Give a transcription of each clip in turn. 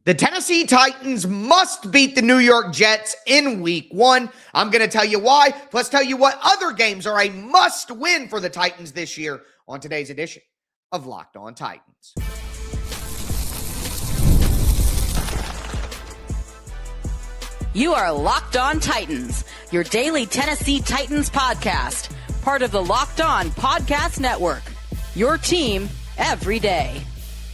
The Tennessee Titans must beat the New York Jets in week 1. I'm going to tell you why, plus tell you what other games are a must win for the Titans this year on today's edition of Locked On Titans. You are Locked On Titans, your daily Tennessee Titans podcast, part of the Locked On Podcast Network, your team every day.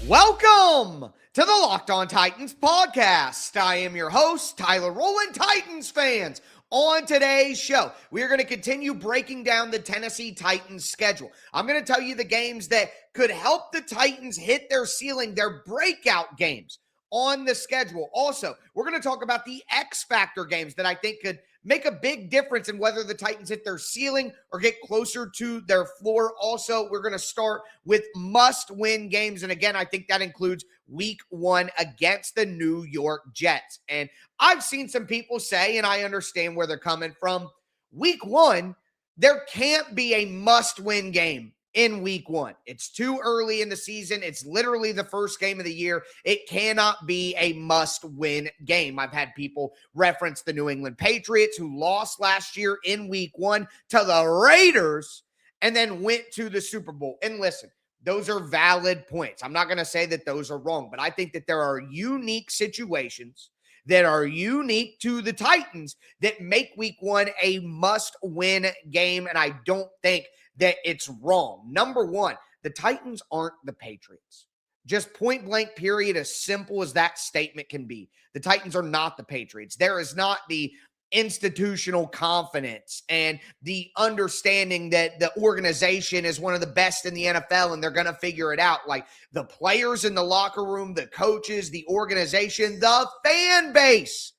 Welcome to the Locked On Titans podcast. I am your host, Tyler Rowland. Titans fans, on today's show, we are going to continue breaking down the Tennessee Titans schedule. I'm going to tell you the games that could help the Titans hit their ceiling, their breakout games on the schedule. Also, we're going to talk about the X Factor games that I think could make a big difference in whether the Titans hit their ceiling or get closer to their floor. Also, we're going to start with must-win games. And again, I think that includes week 1 against the New York Jets. And I've seen some people say, and I understand where they're coming from, week 1, there can't be a must-win game in week 1. It's too early in the season. It's literally the first game of the year. It cannot be a must-win game. I've had people reference the New England Patriots who lost last year in week 1 to the Raiders and then went to the Super Bowl. And listen, those are valid points. I'm not going to say that those are wrong, but I think that there are unique situations that are unique to the Titans that make week 1 a must-win game, and I don't think that it's wrong. Number 1, the Titans aren't the Patriots. Just point blank period, as simple as that statement can be. The Titans are not the Patriots. There is not the institutional confidence and the understanding that the organization is one of the best in the NFL and they're going to figure it out. Like the players in the locker room, the coaches, the organization, the fan base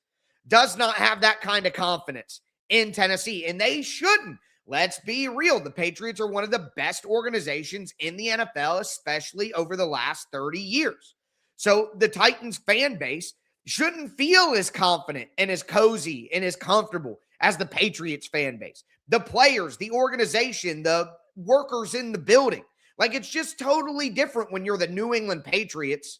does not have that kind of confidence in Tennessee, and they shouldn't. Let's be real. The Patriots are one of the best organizations in the NFL, especially over the last 30 years. So the Titans fan base shouldn't feel as confident and as cozy and as comfortable as the Patriots fan base. The players, the organization, the workers in the building. Like, it's just totally different when you're the New England Patriots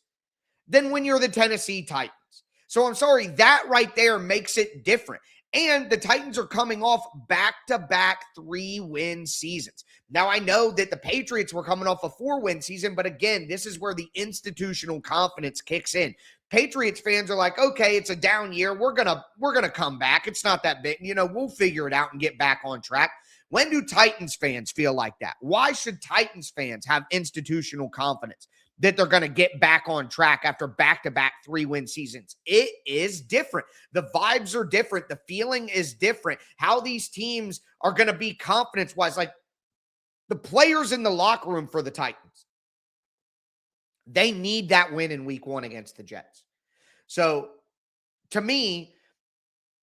than when you're the Tennessee Titans. So I'm sorry, that right there makes it different. And the Titans are coming off back-to-back 3-win seasons. Now, I know that the Patriots were coming off a 4-win season, but again, this is where the institutional confidence kicks in. Patriots fans are like, okay, it's a down year. We're gonna come back. It's not that big. We'll figure it out and get back on track. When do Titans fans feel like that? Why should Titans fans have institutional confidence that they're going to get back on track after back-to-back 3-win seasons? It is different. The vibes are different. The feeling is different. How these teams are going to be confidence-wise, like the players in the locker room for the Titans, they need that win in week 1 against the Jets. So, to me,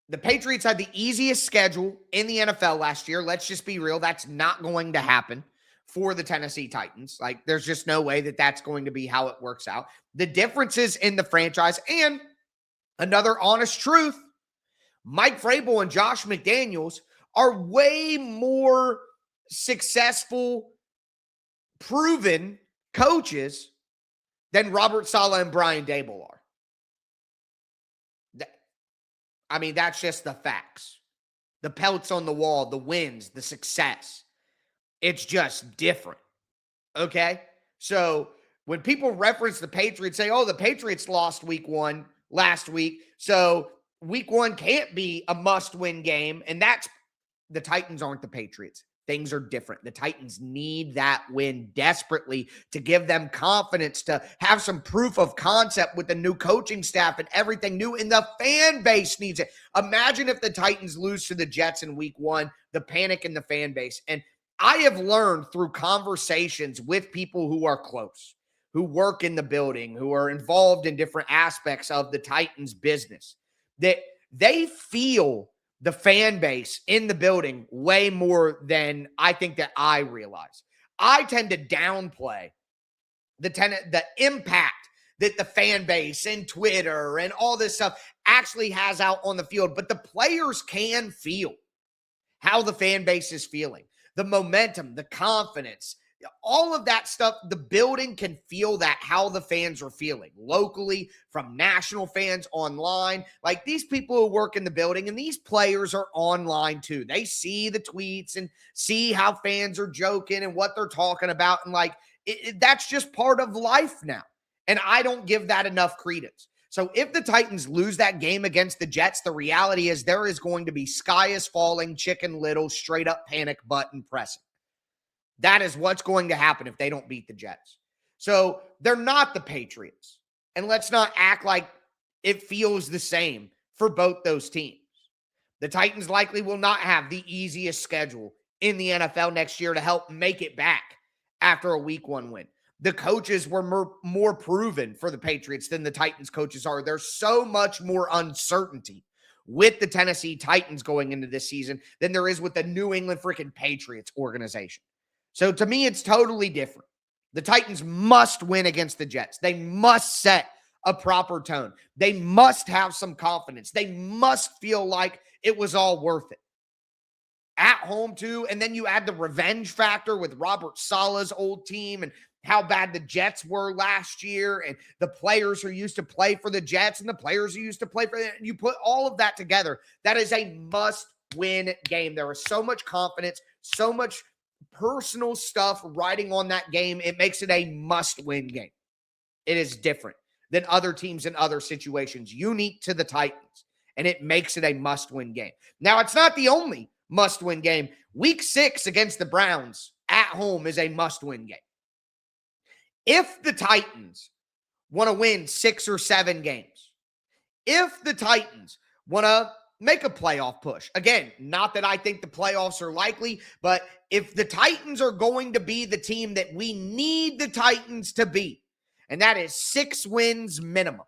the Patriots had the easiest schedule in the NFL last year. Let's just be real. That's not going to happen for the Tennessee Titans. Like, there's just no way that that's going to be how it works out. The differences in the franchise, and another honest truth, Mike Vrabel and Josh McDaniels are way more successful, proven coaches than Robert Saleh and Brian Daboll are. I mean, that's just the facts. The pelts on the wall, the wins, the success. It's just different, okay? So when people reference the Patriots, say, oh, the Patriots lost week 1 last week, so week 1 can't be a must-win game, and that's – the Titans aren't the Patriots. Things are different. The Titans need that win desperately to give them confidence, to have some proof of concept with the new coaching staff and everything new, and the fan base needs it. Imagine if the Titans lose to the Jets in week 1, the panic in the fan base. And I have learned through conversations with people who are close, who work in the building, who are involved in different aspects of the Titans business, that they feel the fan base in the building way more than I think that I realize. I tend to downplay the impact that the fan base and Twitter and all this stuff actually has out on the field, but the players can feel how the fan base is feeling. The momentum, the confidence, All of that stuff, the building can feel that, how the fans are feeling locally, from national fans, online. Like, these people who work in the building and these players are online too. They see the tweets and see how fans are joking and what they're talking about. And like, that's just part of life now. And I don't give that enough credence. So if the Titans lose that game against the Jets, the reality is there is going to be sky is falling, Chicken Little, straight up panic button pressing. That is what's going to happen if they don't beat the Jets. So they're not the Patriots. And let's not act like it feels the same for both those teams. The Titans likely will not have the easiest schedule in the NFL next year to help make it back after a week 1 win. The coaches were more proven for the Patriots than the Titans coaches are. There's so much more uncertainty with the Tennessee Titans going into this season than there is with the New England freaking Patriots organization. So to me, it's totally different. The Titans must win against the Jets. They must set a proper tone. They must have some confidence. They must feel like it was all worth it. At home too, and then you add the revenge factor with Robert Saleh's old team and how bad the Jets were last year and the players who used to play for the Jets and the players who used to play for them. You put all of that together, that is a must-win game. There is so much confidence, so much personal stuff riding on that game. It makes it a must-win game. It is different than other teams in other situations, unique to the Titans, and it makes it a must-win game. Now, it's not the only must-win game. Week 6 against the Browns at home is a must-win game. If the Titans want to win 6 or 7 games, if the Titans want to make a playoff push, again, not that I think the playoffs are likely, but if the Titans are going to be the team that we need the Titans to be, and that is 6 wins minimum,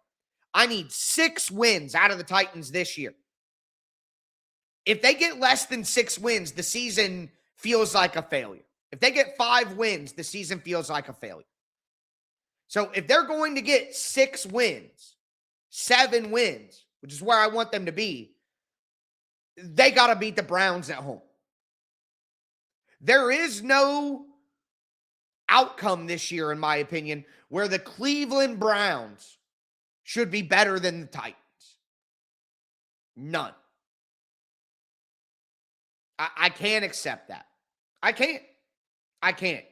I need 6 wins out of the Titans this year. If they get less than 6 wins, the season feels like a failure. If they get 5 wins, the season feels like a failure. So if they're going to get 6 wins, 7 wins, which is where I want them to be, they got to beat the Browns at home. There is no outcome this year, in my opinion, where the Cleveland Browns should be better than the Titans. None. I can't accept that. I can't.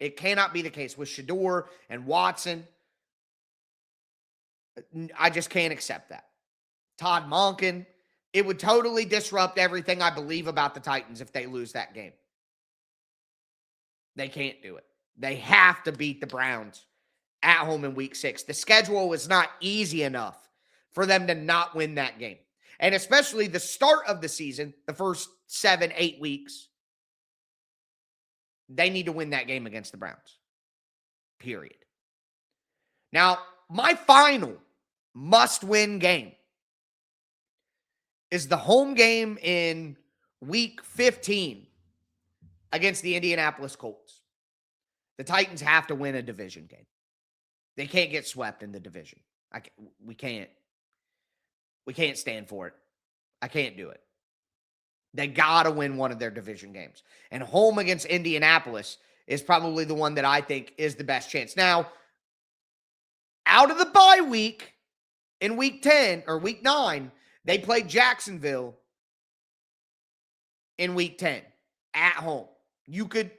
It cannot be the case with Shador and Watson. I just can't accept that. Todd Monken. It would totally disrupt everything I believe about the Titans if they lose that game. They can't do it. They have to beat the Browns at home in week 6. The schedule is not easy enough for them to not win that game. And especially the start of the season, the first 7-8 weeks, they need to win that game against the Browns. Period. Now, my final must-win game is the home game in week 15 against the Indianapolis Colts. The Titans have to win a division game. They can't get swept in the division. We can't stand for it. I can't do it. They got to win one of their division games. And home against Indianapolis is probably the one that I think is the best chance. Now, out of the bye week in week 10 or week 9, they played Jacksonville in week 10 at home. You could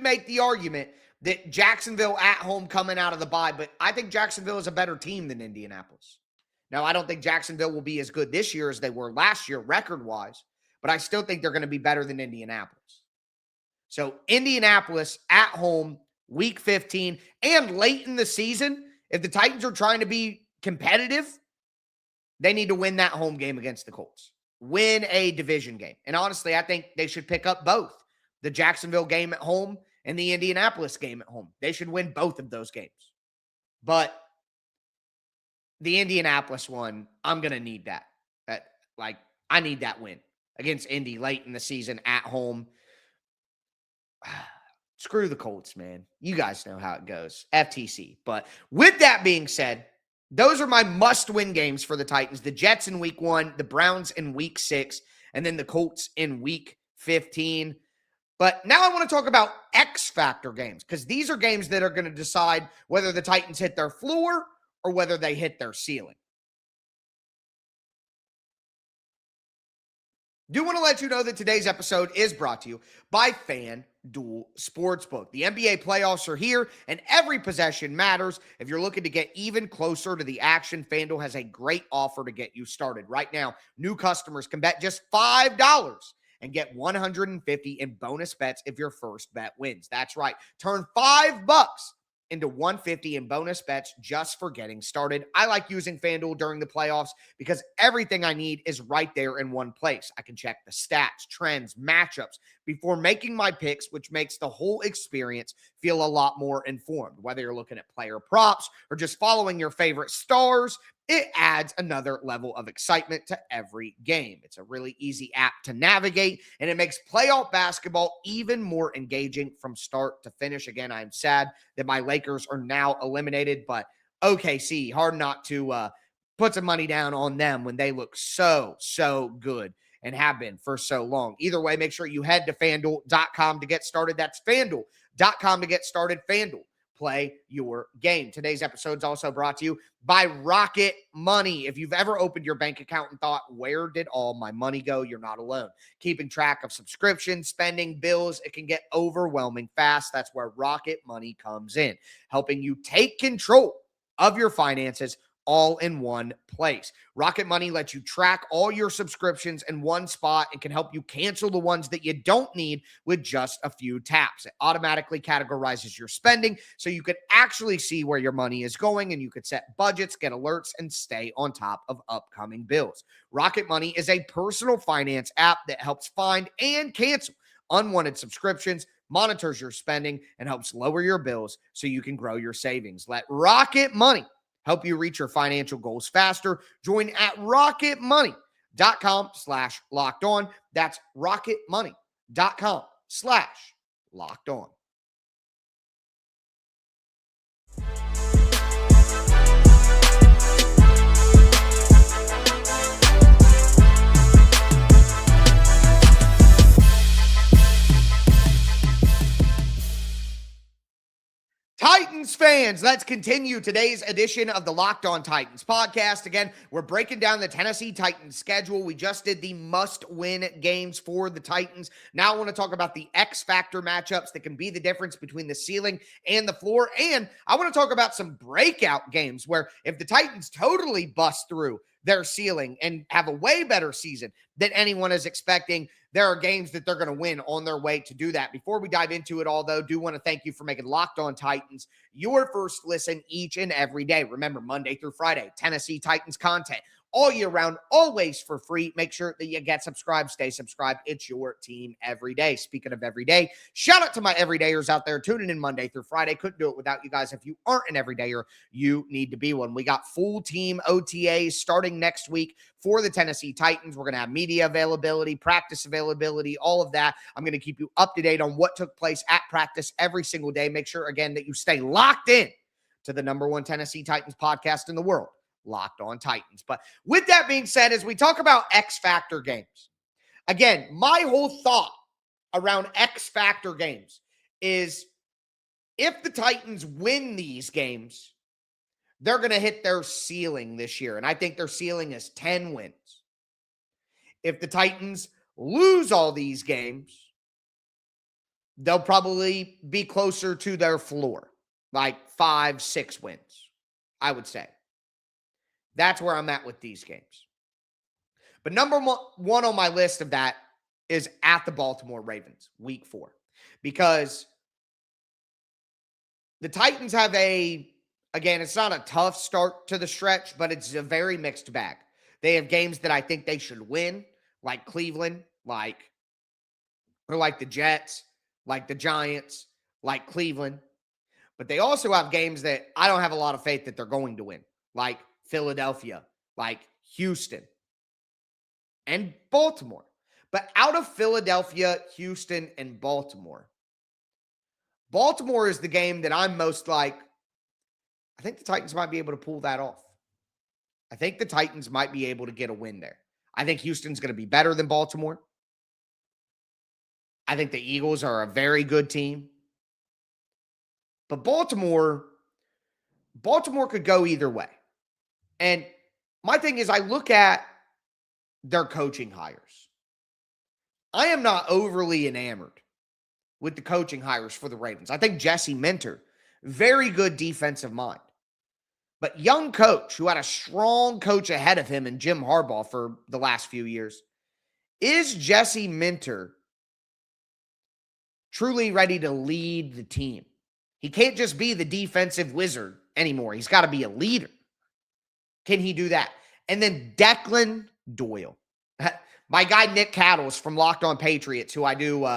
make the argument that Jacksonville at home coming out of the bye, but I think Jacksonville is a better team than Indianapolis. Now, I don't think Jacksonville will be as good this year as they were last year record-wise, but I still think they're going to be better than Indianapolis. So Indianapolis at home, week 15, and late in the season, if the Titans are trying to be competitive, they need to win that home game against the Colts. Win a division game. And honestly, I think they should pick up both. The Jacksonville game at home and the Indianapolis game at home. They should win both of those games. But the Indianapolis one, I'm going to need that. I need that win against Indy late in the season at home. Screw the Colts, man. You guys know how it goes. FTC. But with that being said, those are my must-win games for the Titans. The Jets in week 1, the Browns in week 6, and then the Colts in week 15. But now I want to talk about X factor games, because these are games that are going to decide whether the Titans hit their floor or whether they hit their ceiling. Do want to let you know that today's episode is brought to you by FanDuel Sportsbook. The NBA playoffs are here, and every possession matters. If you're looking to get even closer to the action, FanDuel has a great offer to get you started. Right now, new customers can bet just $5 and get $150 in bonus bets if your first bet wins. That's right. Turn $5 into $150 in bonus bets just for getting started. I like using FanDuel during the playoffs because everything I need is right there in one place. I can check the stats, trends, matchups before making my picks, which makes the whole experience feel a lot more informed. Whether you're looking at player props or just following your favorite stars, it adds another level of excitement to every game. It's a really easy app to navigate, and it makes playoff basketball even more engaging from start to finish. Again, I'm sad that my Lakers are now eliminated, but OKC, hard not to put some money down on them when they look so good and have been for so long. Either way, make sure you head to FanDuel.com to get started. That's FanDuel.com to get started. FanDuel. Play your game. Today's episode is also brought to you by Rocket Money. If you've ever opened your bank account and thought, where did all my money go? You're not alone. Keeping track of subscriptions, spending, bills, it can get overwhelming fast. That's where Rocket Money comes in, helping you take control of your finances all in one place. Rocket Money lets you track all your subscriptions in one spot and can help you cancel the ones that you don't need with just a few taps. It automatically categorizes your spending so you can actually see where your money is going, and you could set budgets, get alerts, and stay on top of upcoming bills. Rocket Money is a personal finance app that helps find and cancel unwanted subscriptions, monitors your spending, and helps lower your bills so you can grow your savings. Let Rocket Money help you reach your financial goals faster. Join at rocketmoney.com/locked on. That's rocketmoney.com/locked on. Titans fans, let's continue today's edition of the Locked On Titans podcast. Again, we're breaking down the Tennessee Titans schedule. We just did the must-win games for the Titans. Now I want to talk about the X-factor matchups that can be the difference between the ceiling and the floor. And I want to talk about some breakout games where if the Titans totally bust through their ceiling and have a way better season than anyone is expecting, there are games that they're going to win on their way to do that. Before we dive into it all, though, do want to thank you for making Locked On Titans your first listen each and every day. Remember, Monday through Friday, Tennessee Titans content all year round, always for free. Make sure that you get subscribed, stay subscribed. It's your team every day. Speaking of every day, shout out to my everydayers out there tuning in Monday through Friday. Couldn't do it without you guys. If you aren't an everydayer, you need to be one. We got full team OTAs starting next week for the Tennessee Titans. We're going to have media availability, practice availability, all of that. I'm going to keep you up to date on what took place at practice every single day. Make sure, again, that you stay locked in to the number one Tennessee Titans podcast in the world, Locked On Titans. But with that being said, as we talk about X Factor games, again, my whole thought around X Factor games is if the Titans win these games, they're going to hit their ceiling this year. And I think their ceiling is 10 wins. If the Titans lose all these games, they'll probably be closer to their floor, like 5-6 wins, I would say. That's where I'm at with these games. But number one on my list of that is at the Baltimore Ravens, week 4. Because the Titans have again, it's not a tough start to the stretch, but it's a very mixed bag. They have games that I think they should win, like Cleveland, like the Jets, like the Giants, like Cleveland. But they also have games that I don't have a lot of faith that they're going to win, like Philadelphia, like Houston, and Baltimore. But out of Philadelphia, Houston, and Baltimore is the game that I'm most like, I think the Titans might be able to pull that off. I think the Titans might be able to get a win there. I think Houston's going to be better than Baltimore. I think the Eagles are a very good team. But Baltimore could go either way. And my thing is, I look at their coaching hires. I am not overly enamored with the coaching hires for the Ravens. I think Jesse Minter, very good defensive mind. But young coach who had a strong coach ahead of him in Jim Harbaugh for the last few years. Is Jesse Minter truly ready to lead the team? He can't just be the defensive wizard anymore. He's got to be a leader. Can he do that? And then Declan Doyle. My guy Nick Cattles from Locked On Patriots, who I do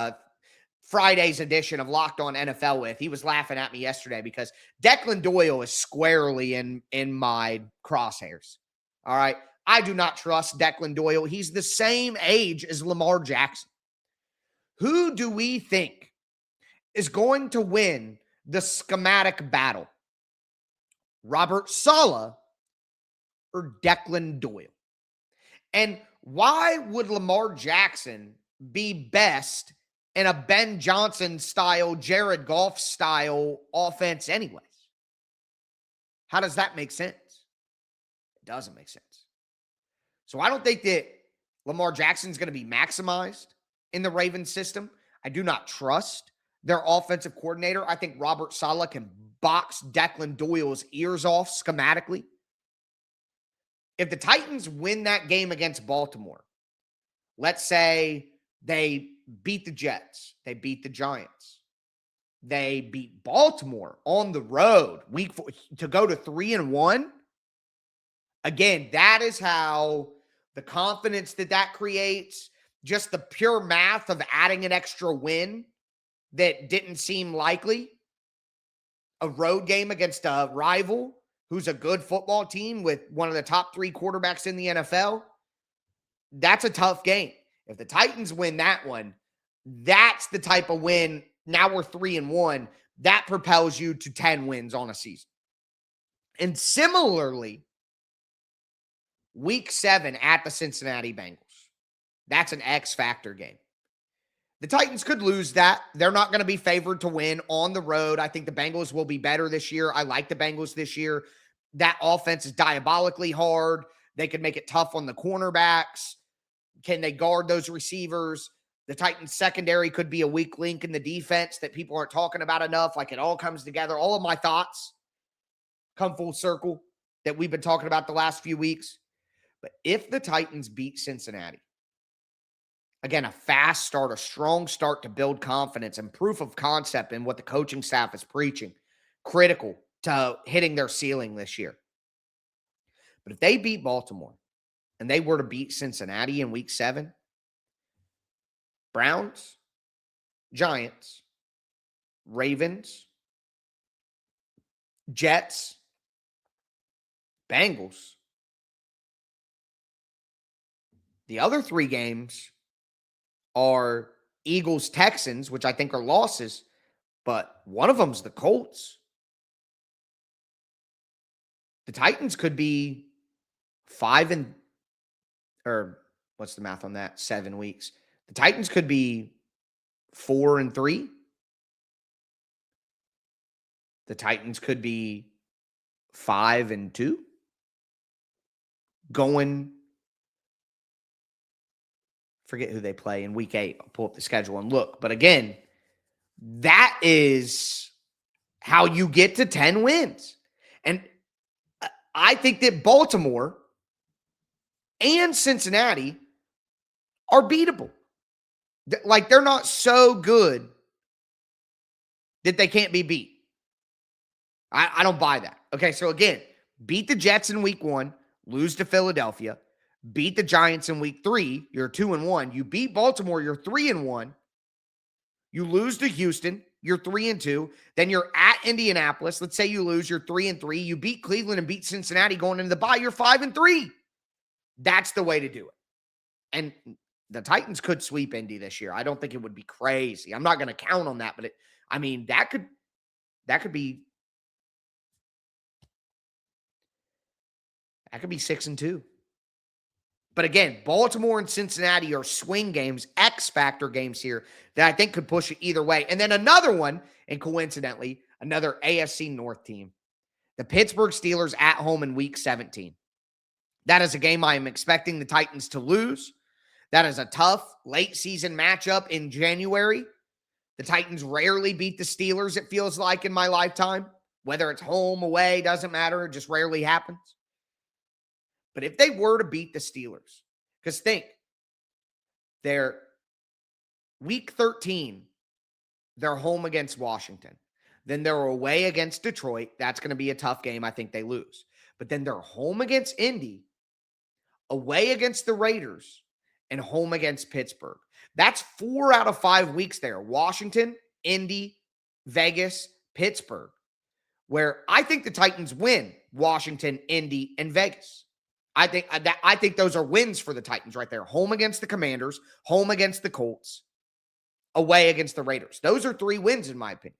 Friday's edition of Locked On NFL with, he was laughing at me yesterday because Declan Doyle is squarely in my crosshairs. All right. I do not trust Declan Doyle. He's the same age as Lamar Jackson. Who do we think is going to win the schematic battle? Robert Saleh or Declan Doyle? And why would Lamar Jackson be best in a Ben Johnson style, Jared Goff style offense anyways? How does that make sense? It doesn't make sense. So I don't think that Lamar Jackson's going to be maximized in the Ravens system. I do not trust their offensive coordinator. I think Robert Saleh can box Declan Doyle's ears off schematically. If the Titans win that game against Baltimore, let's say they beat the Jets, they beat the Giants, they beat Baltimore on the road week 4 to go to 3-1. Again, that is how the confidence that creates, just the pure math of adding an extra win that didn't seem likely. A road game against a rival who's a good football team with one of the top 3 quarterbacks in the NFL. That's a tough game. If the Titans win that one, that's the type of win. Now we're 3-1. That propels you to 10 wins on a season. And similarly, week 7 at the Cincinnati Bengals. That's an X factor game. The Titans could lose that. They're not going to be favored to win on the road. I think the Bengals will be better this year. I like the Bengals this year. That offense is diabolically hard. They could make it tough on the cornerbacks. Can they guard those receivers? The Titans secondary could be a weak link in the defense that people aren't talking about enough. Like, it all comes together. All of my thoughts come full circle that we've been talking about the last few weeks. But if the Titans beat Cincinnati, again, a fast start, a strong start to build confidence and proof of concept in what the coaching staff is preaching, critical to hitting their ceiling this year. But if they beat Baltimore and they were to beat Cincinnati in week 7, Browns, Giants, Ravens, Jets, Bengals. The other 3 games are Eagles, Texans, which I think are losses, but one of them's the Colts. The Titans could be what's the math on that? 7 weeks. The Titans could be 4-3. The Titans could be 5-2. Forget who they play in week 8. I'll pull up the schedule and look. But again, that is how you get to 10 wins. And I think that Baltimore and Cincinnati are beatable. Like, they're not so good that they can't be beat. I don't buy that. Okay, so again, beat the Jets in week 1, lose to Philadelphia. Beat the Giants in week 3, you're 2-1. You beat Baltimore, you're 3-1. You lose to Houston, you're 3-2. Then you're at Indianapolis. Let's say you lose, you're 3-3. You beat Cleveland and beat Cincinnati going into the bye, you're 5-3. That's the way to do it. And the Titans could sweep Indy this year. I don't think it would be crazy. I'm not going to count on that, but that could be 6-2. But again, Baltimore and Cincinnati are swing games, X factor games here that I think could push it either way. And then another one, and coincidentally, another AFC North team, the Pittsburgh Steelers at home in Week 17. That is a game I am expecting the Titans to lose. That is a tough late season matchup in January. The Titans rarely beat the Steelers, it feels like, in my lifetime. Whether it's home, away, doesn't matter. It just rarely happens. But if they were to beat the Steelers, because think, they're Week 13, they're home against Washington. Then they're away against Detroit. That's going to be a tough game. I think they lose. But then they're home against Indy, away against the Raiders, and home against Pittsburgh. That's 4 out of 5 weeks there. Washington, Indy, Vegas, Pittsburgh, where I think the Titans win Washington, Indy, and Vegas. I think those are wins for the Titans right there. Home against the Commanders, home against the Colts, away against the Raiders. Those are 3 wins in my opinion.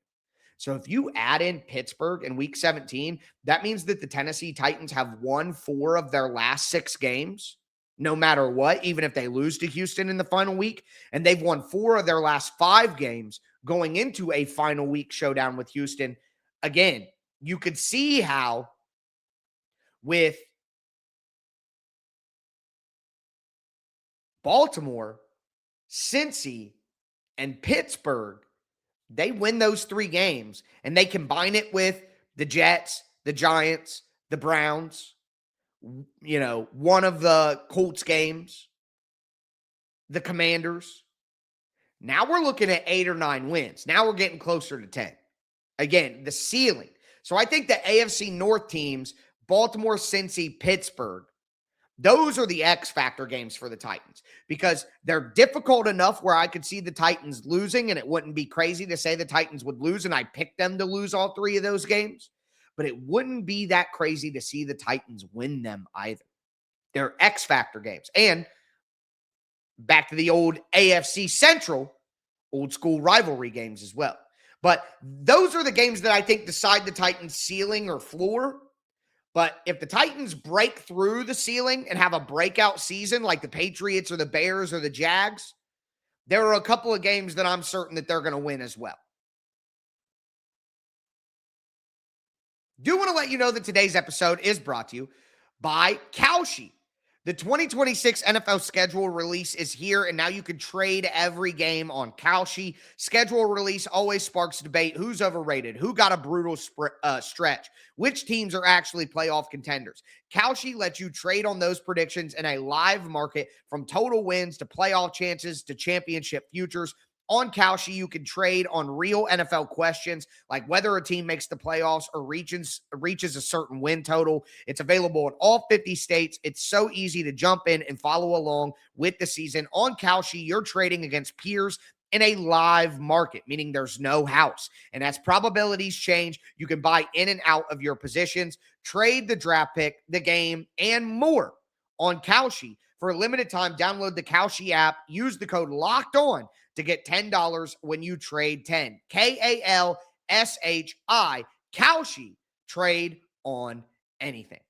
So if you add in Pittsburgh in Week 17, that means that the Tennessee Titans have won 4 of their last 6 games, no matter what, even if they lose to Houston in the final week. And they've won 4 of their last 5 games going into a final week showdown with Houston. Again, you could see how with Baltimore, Cincy, and Pittsburgh, they win those 3 games, and they combine it with the Jets, the Giants, the Browns, one of the Colts games, the Commanders. Now we're looking at 8 or 9 wins. Now we're getting closer to 10. Again, the ceiling. So I think the AFC North teams, Baltimore, Cincy, Pittsburgh, those are the X factor games for the Titans because they're difficult enough where I could see the Titans losing, and it wouldn't be crazy to say the Titans would lose, and I picked them to lose all 3 of those games, but it wouldn't be that crazy to see the Titans win them either. They're X factor games. And back to the old AFC Central, old school rivalry games as well. But those are the games that I think decide the Titans' ceiling or floor. But if the Titans break through the ceiling and have a breakout season like the Patriots or the Bears or the Jags, there are a couple of games that I'm certain that they're going to win as well. Do want to let you know that today's episode is brought to you by Kalshi. The 2026 NFL schedule release is here, and now you can trade every game on Kalshi. Schedule release always sparks debate. Who's overrated? Who got a brutal stretch? Which teams are actually playoff contenders? Kalshi lets you trade on those predictions in a live market from total wins to playoff chances to championship futures. On Kalshi, you can trade on real NFL questions like whether a team makes the playoffs or reaches a certain win total. It's available in all 50 states. It's so easy to jump in and follow along with the season. On Kalshi, you're trading against peers in a live market, meaning there's no house. And as probabilities change, you can buy in and out of your positions, trade the draft pick, the game, and more on Kalshi. For a limited time, download the Kalshi app, use the code LOCKEDON to get $10 when you trade 10. Kalshi. Kalshi. Trade on anything.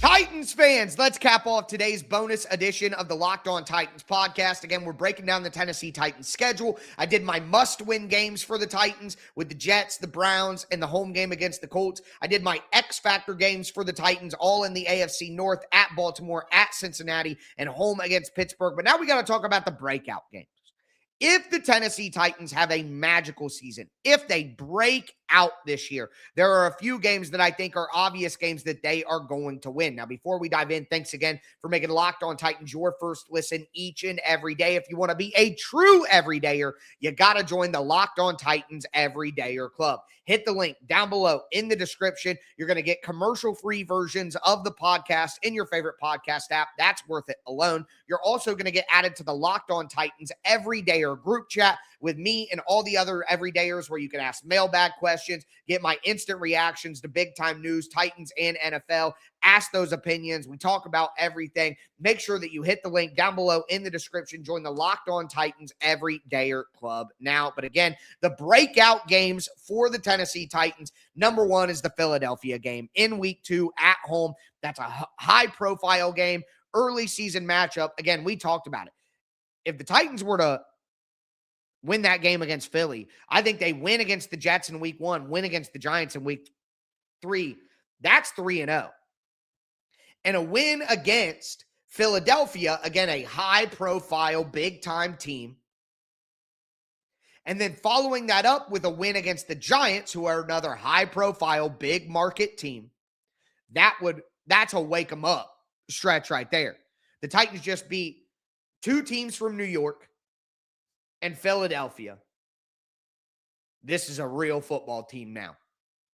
Titans fans, let's cap off today's bonus edition of the Locked On Titans podcast. Again, we're breaking down the Tennessee Titans schedule. I did my must-win games for the Titans with the Jets, the Browns, and the home game against the Colts. I did my X-Factor games for the Titans, all in the AFC North, at Baltimore, at Cincinnati, and home against Pittsburgh. But now we got to talk about the breakout games. If the Tennessee Titans have a magical season, if they break out this year, there are a few games that I think are obvious games that they are going to win. Now, before we dive in, thanks again for making Locked On Titans your first listen each and every day. If you want to be a true everydayer, you got to join the Locked On Titans Everydayer Club. Hit the link down below in the description. You're going to get commercial-free versions of the podcast in your favorite podcast app. That's worth it alone. You're also going to get added to the Locked On Titans Everydayer group chat with me and all the other everydayers where you can ask mailbag questions, questions, get my instant reactions to big-time news, Titans and NFL. Ask those opinions. We talk about everything. Make sure that you hit the link down below in the description. Join the Locked On Titans Everydayer Club now. But again, the breakout games for the Tennessee Titans, number one is the Philadelphia game in week 2 at home. That's a high-profile game, early season matchup. Again, we talked about it. If the Titans were to win that game against Philly, I think they win against the Jets in week 1, win against the Giants in week 3. That's 3-0. And a win against Philadelphia, again, a high-profile, big-time team. And then following that up with a win against the Giants, who are another high-profile, big-market team, that's a wake-em-up stretch right there. The Titans just beat 2 teams from New York and Philadelphia. This is a real football team now.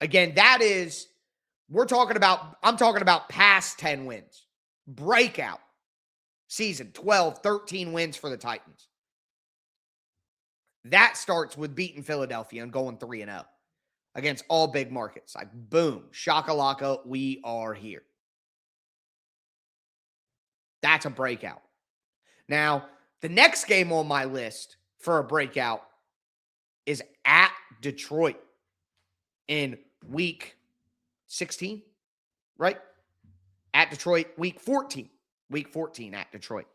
Again, I'm talking about past 10 wins. Breakout season, 12, 13 wins for the Titans. That starts with beating Philadelphia and going 3-0 against all big markets. Like, boom, shakalaka, we are here. That's a breakout. Now, the next game on my list for a breakout is at Detroit in week 16, right? At Detroit, week 14. Week 14 at Detroit.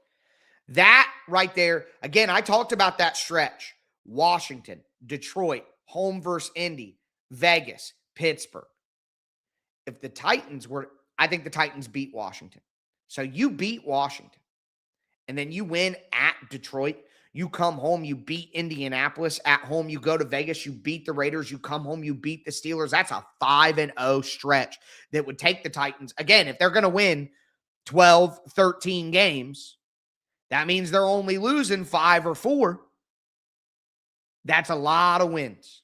That right there, again, I talked about that stretch. Washington, Detroit, home versus Indy, Vegas, Pittsburgh. If the Titans I think the Titans beat Washington. So you beat Washington, and then you win at Detroit. You come home, you beat Indianapolis. At home, you go to Vegas, you beat the Raiders. You come home, you beat the Steelers. That's a 5-0 stretch that would take the Titans. Again, if they're going to win 12, 13 games, that means they're only losing 5 or 4. That's a lot of wins.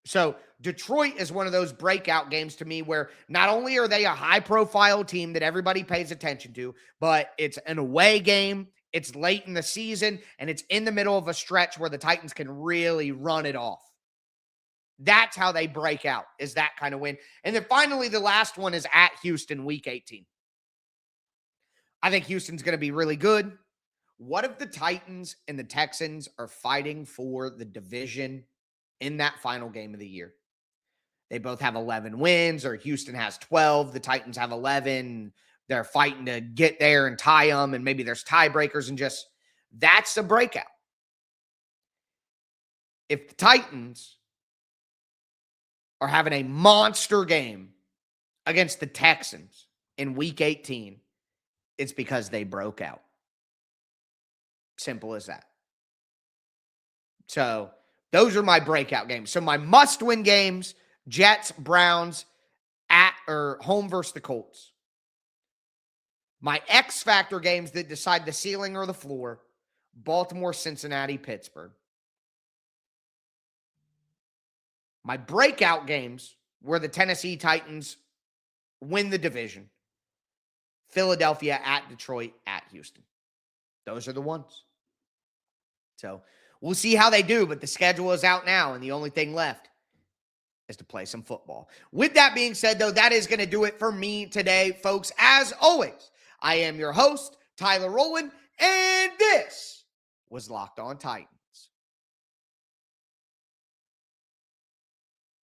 So Detroit is one of those breakout games to me where not only are they a high-profile team that everybody pays attention to, but it's an away game, it's late in the season, and it's in the middle of a stretch where the Titans can really run it off. That's how they break out, is that kind of win. And then finally, the last one is at Houston, week 18. I think Houston's going to be really good. What if the Titans and the Texans are fighting for the division in that final game of the year? They both have 11 wins, or Houston has 12. The Titans have 11. They're fighting to get there and tie them, and maybe there's tiebreakers, and just that's a breakout. If the Titans are having a monster game against the Texans in week 18, it's because they broke out. Simple as that. So those are my breakout games. So my must-win games: Jets, Browns, at or home versus the Colts. My X factor games that decide the ceiling or the floor: Baltimore, Cincinnati, Pittsburgh. My breakout games where the Tennessee Titans win the division: Philadelphia, at Detroit, at Houston. Those are the ones. So we'll see how they do, but the schedule is out now, and the only thing left is to play some football. With that being said, though, that is going to do it for me today, folks. As always, I am your host, Tyler Rowland, and this was Locked On Titans.